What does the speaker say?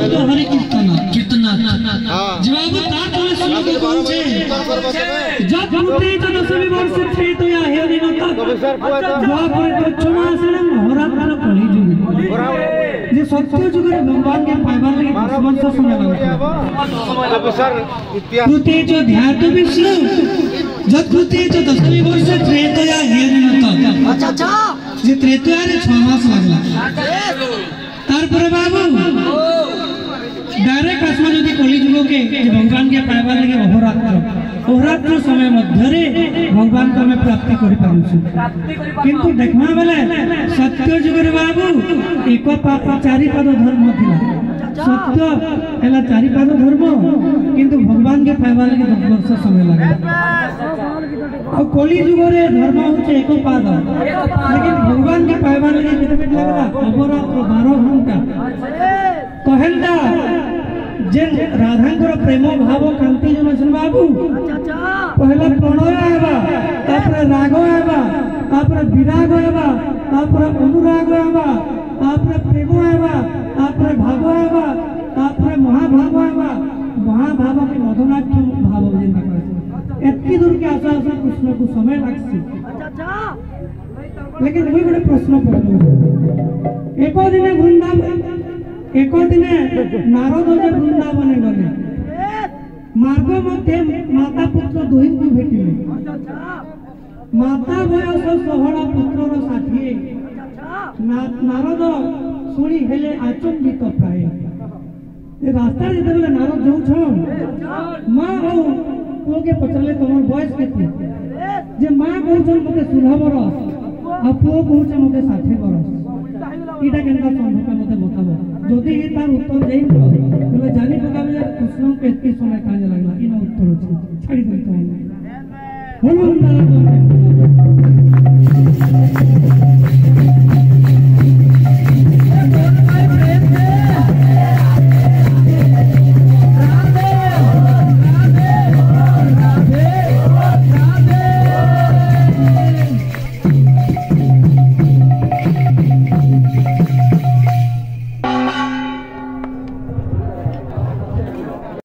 शुद्ध हरि कीर्तन जवाब तार तले सुनो को पहुंचे जब होते तो 10 वर्ष थे तो या हे दिन तक जवाब पर तो चमासनम होरात्र कली जुग जे सत्य जुग रे भगवान के पाइबा लगे 10 वर्ष समय लगे सर इतिहास होते जो ध्यान विष्णु जब होते तो 10 वर्ष थे तो या हे दिन तक अच्छा अच्छा जे त्रेतया रे 6 मास लागला तार पर बाबू डायरेक्ट आसमा जदि कली जुग के भगवान के पाइबा लगे अहोरात्र समय मध्य भगवान को हमें प्राप्ति कर पारुछु किंतु देखमा बेले सत्य जुग रे बाबू एक चारि पाद धर्म थिला सत्य एला चारि पाद धर्म किंतु भगवान के पाइबा लगे 10 वर्ष समय लागला और कली जुग रे धर्म होचे एक पाद लेकिन भगवान के पाइबा लगे केते मिनट लागला अहोरात्र 12 घंटा कहलदा जे राधांकर प्रेम भाव कांति जन सुन बाबू पहला प्रणय आबा तापर राग आबा तापर विराग आबा तापर अनुराग आबा तापर प्रेम आबा तापर भाव आबा तापर महाभाव आबा महाभाव के मधुनाट्य भाव जेंता कहते एतकी दूर के आशा आशा कृष्ण को समय लागसी लेकिन मुई गोटे प्रश्न पड़लो एको दिने वृंदावन एक दिने नारद जे वृंदावन गले मार्ग मध्य माता पुत्र दुहि को भेटिले माता बयस 16 पुत्रर 60 नारद सुनी हेले आचंबित प्राय ए रास्ता रे देले नारद जाऊ छ मां हो को के पचले तमर बयस केते जे मां कहू छ मते 16 बरस आ पो कहू छ मते 60 बरस इटा केनका संभव मते बताबो जदि तार उत्तर देई तबे जानि पकाबे जे कृष्ण के एतकी समय काजे लागला इन उत्तर अछि छाड़ी दे तो बोलो ना